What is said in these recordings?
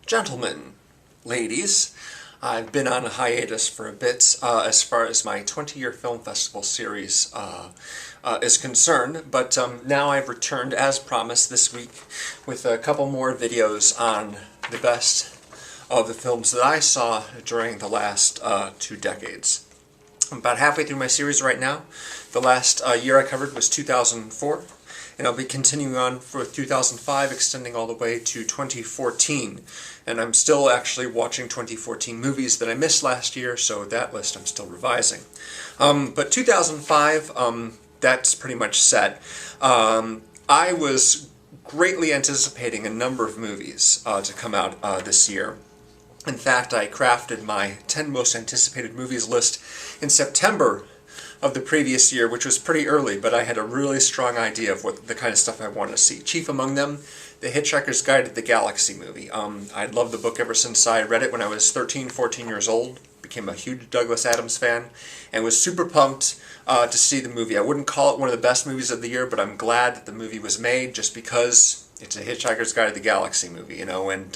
Gentlemen, ladies, I've been on a hiatus for a bit as far as my 20-year film festival series is concerned, but now I've returned as promised this week with a couple more videos on the best of the films that I saw during the last 2 decades. I'm about halfway through my series right now. The last year I covered was 2004. And I'll be continuing on for 2005, extending all the way to 2014. And I'm still actually watching 2014 movies that I missed last year, so that list I'm still revising. But 2005, that's pretty much set. I was greatly anticipating a number of movies to come out this year. In fact, I crafted my 10 most anticipated movies list in September of the previous year, which was pretty early, but I had a really strong idea of what the kind of stuff I wanted to see. Chief among them, The Hitchhiker's Guide to the Galaxy movie. I'd loved the book ever since I read it when I was 13, 14 years old. Became a huge Douglas Adams fan, and was super pumped to see the movie. I wouldn't call it one of the best movies of the year, but I'm glad that the movie was made just because it's a Hitchhiker's Guide to the Galaxy movie, you know, and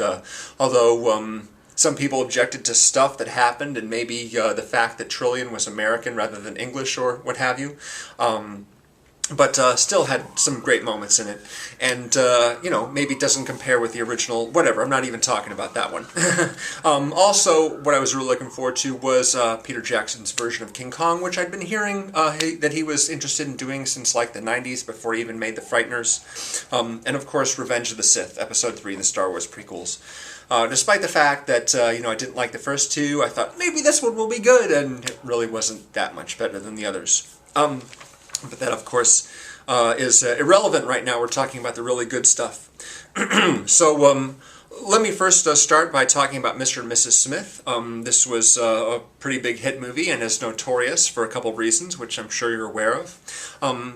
although some people objected to stuff that happened, and maybe the fact that Trillian was American rather than English or what have you. But still had some great moments in it. And, you know, maybe it doesn't compare with the original, whatever, I'm not even talking about that one. Also, what I was really looking forward to was Peter Jackson's version of King Kong, which I'd been hearing that he was interested in doing since, like, the 90s, before he even made The Frighteners. And, of course, Revenge of the Sith, Episode 3 in the Star Wars prequels. Despite the fact that, you know, I didn't like the first two, I thought, maybe this one will be good, and it really wasn't that much better than the others. But that, of course, is irrelevant right now. We're talking about the really good stuff. So, let me first start by talking about Mr. and Mrs. Smith. This was a pretty big hit movie and is notorious for a couple of reasons, which I'm sure you're aware of.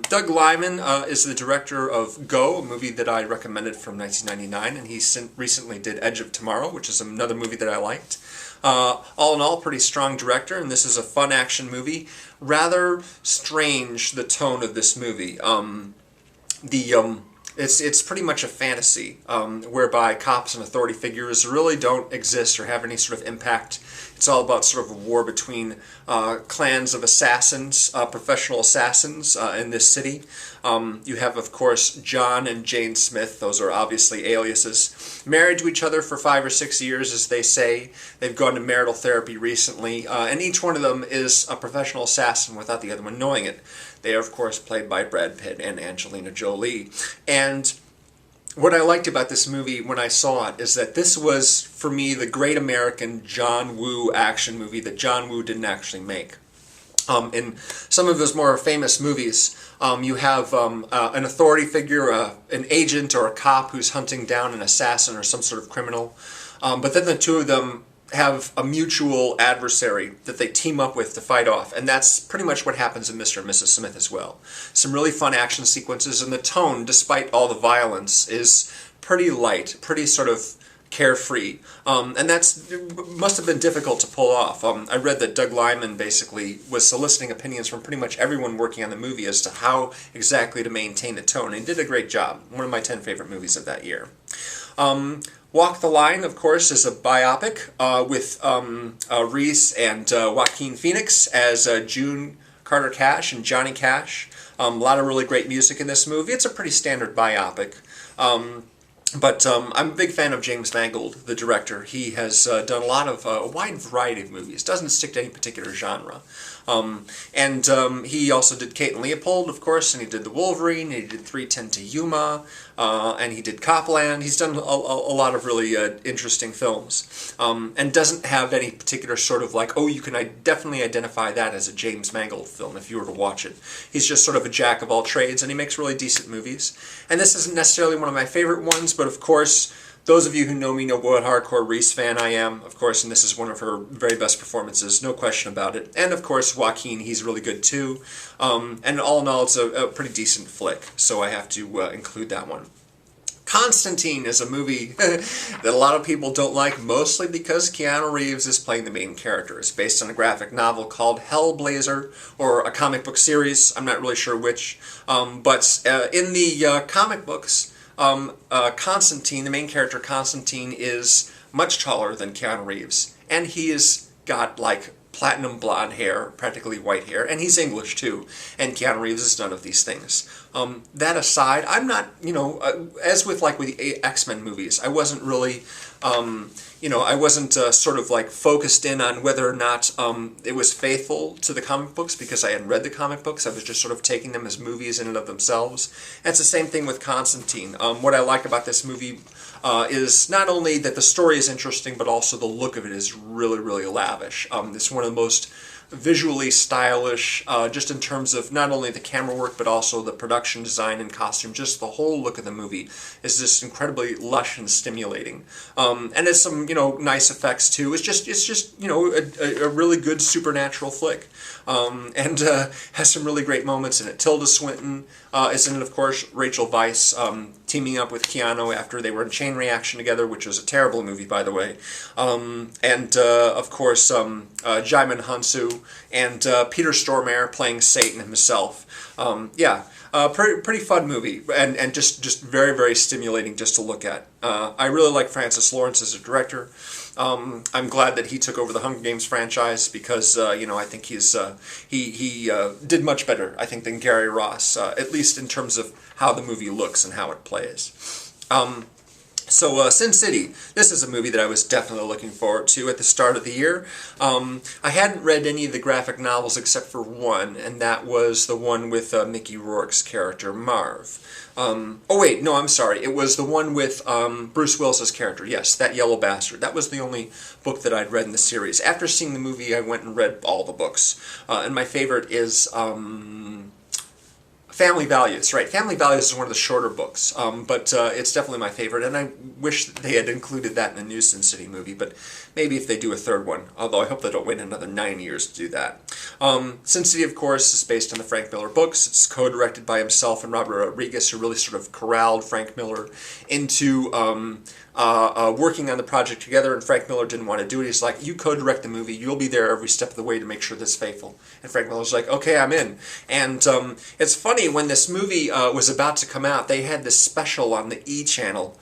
Doug Liman is the director of Go, a movie that I recommended from 1999, and he recently did Edge of Tomorrow, which is another movie that I liked. All in all, pretty strong director, and this is a fun action movie. Rather strange, the tone of this movie. It's pretty much a fantasy, whereby cops and authority figures really don't exist or have any sort of impact. It's all about sort of a war between clans of assassins, professional assassins in this city. You have, of course, John and Jane Smith. Those are obviously aliases. Married to each other for 5 or 6 years, as they say. They've gone to marital therapy recently, and each one of them is a professional assassin without the other one knowing it. They are, of course, played by Brad Pitt and Angelina Jolie. And what I liked about this movie when I saw it is that this was, for me, the great American John Woo action movie that John Woo didn't actually make. In some of his more famous movies, you have an authority figure, an agent or a cop who's hunting down an assassin or some sort of criminal. But then the two of them have a mutual adversary that they team up with to fight off, and that's pretty much what happens in Mr. and Mrs. Smith as well. Some really fun action sequences, and the tone, despite all the violence, is pretty light, pretty sort of carefree, and that's must have been difficult to pull off. I read that Doug Liman basically was soliciting opinions from pretty much everyone working on the movie as to how exactly to maintain the tone, and he did a great job. One of my 10 favorite movies of that year. Walk the Line, of course, is a biopic with Reese and Joaquin Phoenix as June Carter Cash and Johnny Cash. A lot of really great music in this movie. It's a pretty standard biopic. But I'm a big fan of James Mangold, the director. He has done a wide variety of movies. Doesn't stick to any particular genre. He also did Kate and Leopold, of course, and he did The Wolverine, and he did 3:10 to Yuma, and he did Copland. He's done a lot of really interesting films, and doesn't have any particular sort of like, oh, you can definitely identify that as a James Mangold film if you were to watch it. He's just sort of a jack of all trades, and he makes really decent movies. And this isn't necessarily one of my favorite ones, but of course, those of you who know me know what a hardcore Reese fan I am, of course, and this is one of her very best performances, no question about it. And of course, Joaquin, he's really good too. And all in all, it's a pretty decent flick, so I have to include that one. Constantine is a movie that a lot of people don't like, mostly because Keanu Reeves is playing the main character. It's based on a graphic novel called Hellblazer, or a comic book series, I'm not really sure which. But in the comic books, Constantine, the main character Constantine, is much taller than Keanu Reeves, and he has got like platinum blonde hair, practically white hair, and he's English too, and Keanu Reeves is none of these things. That aside, I'm not, as with like with the X-Men movies, I wasn't really, I wasn't sort of like focused in on whether or not it was faithful to the comic books because I hadn't read the comic books. I was just sort of taking them as movies in and of themselves. And it's the same thing with Constantine. What I like about this movie is not only that the story is interesting, but also the look of it is really, really lavish. It's one of the most visually stylish, just in terms of not only the camera work, but also the production design and costume. Just the whole look of the movie is just incredibly lush and stimulating. And it's some, nice effects too. It's just a really good supernatural flick. And has some really great moments in it. Tilda Swinton is in it, of course. Rachel Weisz teaming up with Keanu after they were in Chain Reaction together, which was a terrible movie, by the way. And of course, Jaimin Hansu and Peter Stormare playing Satan himself. Pretty fun movie, and just very, very stimulating just to look at. I really like Francis Lawrence as a director. I'm glad that he took over the Hunger Games franchise because I think he did much better, I think, than Gary Ross, at least in terms of how the movie looks and how it plays. So Sin City, this is a movie that I was definitely looking forward to at the start of the year. I hadn't read any of the graphic novels except for one, and that was the one with Mickey Rourke's character, Marv. I'm sorry. It was the one with Bruce Willis's character. Yes, That Yellow Bastard. That was the only book that I'd read in the series. After seeing the movie, I went and read all the books. And my favorite is Family Values, right? Family Values is one of the shorter books, but it's definitely my favorite, and I wish they had included that in the new Sin City movie, but maybe if they do a third one, although I hope they don't wait another 9 years to do that. Sin City, of course, is based on the Frank Miller books. It's co-directed by himself and Robert Rodriguez, who really sort of corralled Frank Miller into working on the project together, and Frank Miller didn't want to do it. He's like, you co-direct the movie, you'll be there every step of the way to make sure this is faithful. And Frank Miller's like, okay, I'm in. And it's funny, when this movie was about to come out, they had this special on the E! Channel.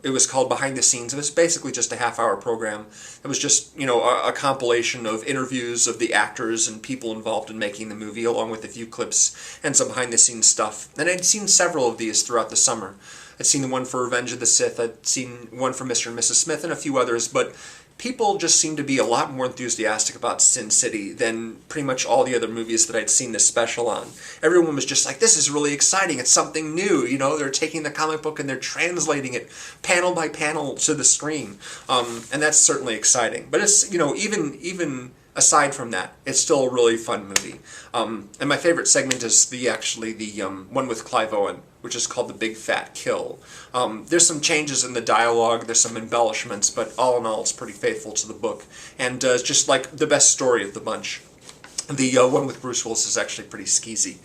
It was called Behind the Scenes. It was basically just a half-hour program. It was just, a compilation of interviews of the actors and people involved in making the movie, along with a few clips and some behind-the-scenes stuff. And I'd seen several of these throughout the summer. I'd seen the one for Revenge of the Sith, I'd seen one for Mr. and Mrs. Smith, and a few others, but people just seemed to be a lot more enthusiastic about Sin City than pretty much all the other movies that I'd seen this special on. Everyone was just like, this is really exciting, it's something new, they're taking the comic book and they're translating it panel by panel to the screen, and that's certainly exciting. But it's, even aside from that, it's still a really fun movie. And my favorite segment is the one with Clive Owen, which is called The Big Fat Kill. There's some changes in the dialogue, there's some embellishments, but all in all, it's pretty faithful to the book. And it's just like the best story of the bunch. The one with Bruce Willis is actually pretty skeezy.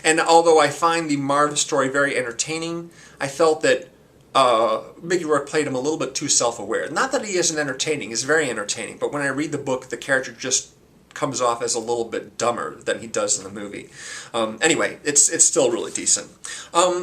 And although I find the Marv story very entertaining, I felt that Mickey Rourke played him a little bit too self-aware. Not that he isn't entertaining, he's very entertaining, but when I read the book, the character just comes off as a little bit dumber than he does in the movie. Anyway, it's still really decent.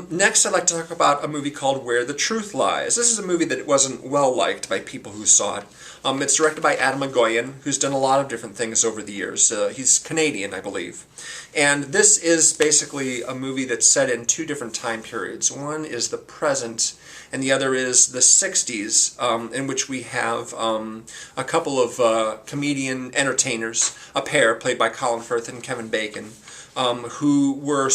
Next, I'd like to talk about a movie called Where the Truth Lies. This is a movie that wasn't well-liked by people who saw it. It's directed by Adam McGoyan, who's done a lot of different things over the years. He's Canadian, I believe. And this is basically a movie that's set in two different time periods. One is the present, and the other is the 60s, in which we have a couple of comedian entertainers, a pair played by Colin Firth and Kevin Bacon, who were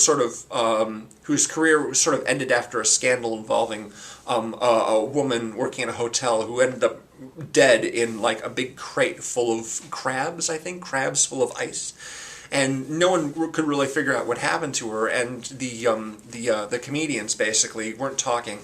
whose career sort of ended after a scandal involving a woman working at a hotel who ended up dead in like a big crate full of crabs, I think, crabs full of ice. And no one could really figure out what happened to her, and the comedians basically weren't talking.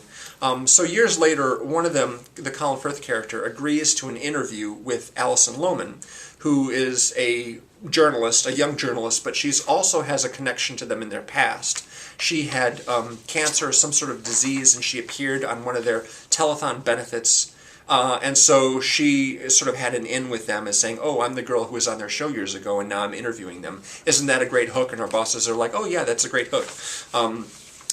So years later, one of them, the Colin Firth character, agrees to an interview with Alison Lohman, who is a journalist, a young journalist, but she also has a connection to them in their past. She had cancer, some sort of disease, and she appeared on one of their telethon benefits. And so she sort of had an in with them as saying, oh, I'm the girl who was on their show years ago, and now I'm interviewing them. Isn't that a great hook? And our bosses are like, oh, yeah, that's a great hook.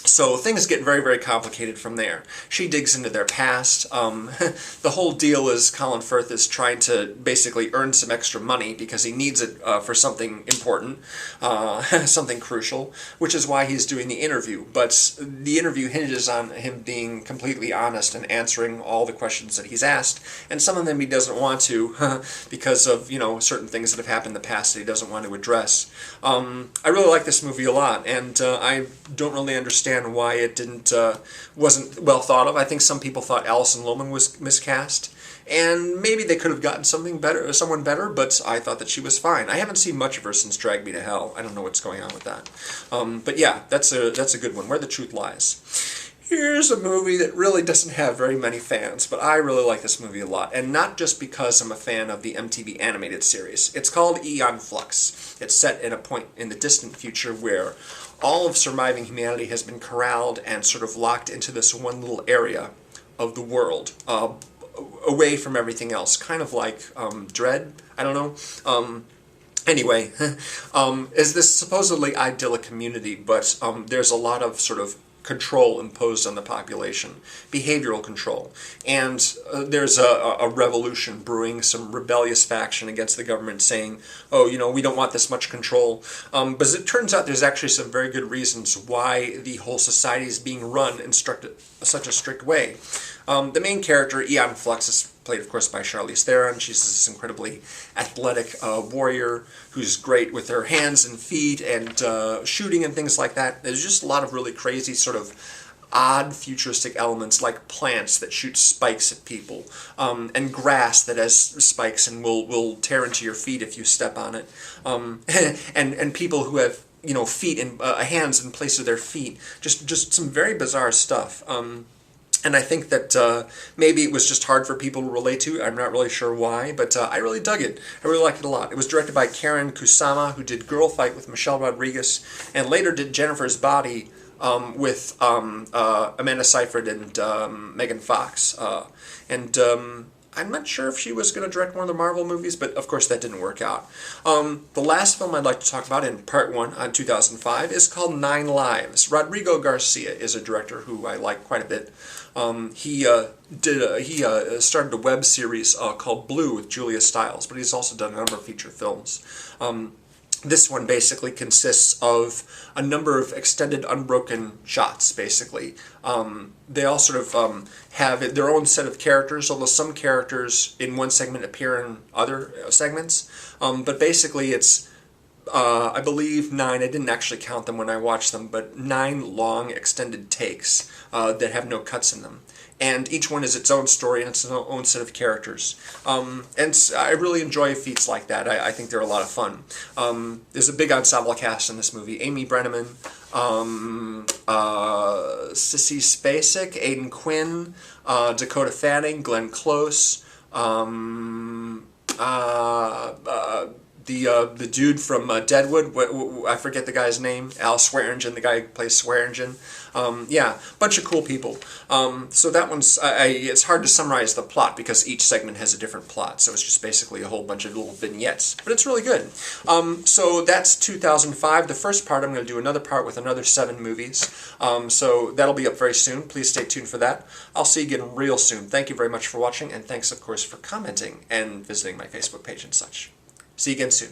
So things get very, very complicated from there. She digs into their past. The whole deal is Colin Firth is trying to basically earn some extra money because he needs it for something important, something crucial, which is why he's doing the interview. But the interview hinges on him being completely honest and answering all the questions that he's asked, and some of them he doesn't want to because of, you know, certain things that have happened in the past that he doesn't want to address. I really like this movie a lot, and I don't really understand why it wasn't well thought of. I think some people thought Alison Lohman was miscast, and maybe they could have gotten someone better, but I thought that she was fine. I haven't seen much of her since Drag Me to Hell. I don't know what's going on with that. But yeah, that's a good one, Where the Truth Lies. Here's a movie that really doesn't have very many fans, but I really like this movie a lot, and not just because I'm a fan of the MTV animated series. It's called Eon Flux. It's set in a point in the distant future where all of surviving humanity has been corralled and sort of locked into this one little area of the world, away from everything else, kind of like Dread, I don't know. Anyway, is this supposedly idyllic community, but there's a lot of sort of control imposed on the population, behavioral control, and there's a revolution brewing, some rebellious faction against the government saying, oh, you know, we don't want this much control, but as it turns out there's actually some very good reasons why the whole society is being run in such a strict way. The main character, Eon Flux, is played, of course, by Charlize Theron. She's this incredibly athletic warrior who's great with her hands and feet and shooting and things like that. There's just a lot of really crazy, sort of odd futuristic elements, like plants that shoot spikes at people, and grass that has spikes and will tear into your feet if you step on it, and people who have, you know, feet and hands in place of their feet. Just some very bizarre stuff. And I think that maybe it was just hard for people to relate to. I'm not really sure why, but I really dug it. I really liked it a lot. It was directed by Karen Kusama, who did Girl Fight with Michelle Rodriguez, and later did Jennifer's Body with Amanda Seyfried and Megan Fox. I'm not sure if she was going to direct one of the Marvel movies, but of course that didn't work out. The last film I'd like to talk about in part one on 2005 is called 9 Lives. Rodrigo Garcia is a director who I like quite a bit. He started a web series called Blue with Julia Stiles, but he's also done a number of feature films. This one basically consists of a number of extended unbroken shots, basically. They all sort of have their own set of characters, although some characters in one segment appear in other segments. But basically it's, I believe 9, I didn't actually count them when I watched them, but 9 long extended takes that have no cuts in them. And each one is its own story and its own set of characters. And I really enjoy feats like that. I think they're a lot of fun. There's a big ensemble cast in this movie. Amy Brenneman, Sissy Spacek, Aidan Quinn, Dakota Fanning, Glenn Close, the dude from Deadwood, I forget the guy's name, Al Swearingen, the guy who plays Swearingen. Yeah, bunch of cool people. So that one's, it's hard to summarize the plot because each segment has a different plot, so it's just basically a whole bunch of little vignettes. But it's really good. So that's 2005. The first part, I'm going to do another part with another 7 movies. So that'll be up very soon. Please stay tuned for that. I'll see you again real soon. Thank you very much for watching, and thanks, of course, for commenting and visiting my Facebook page and such. See you again soon.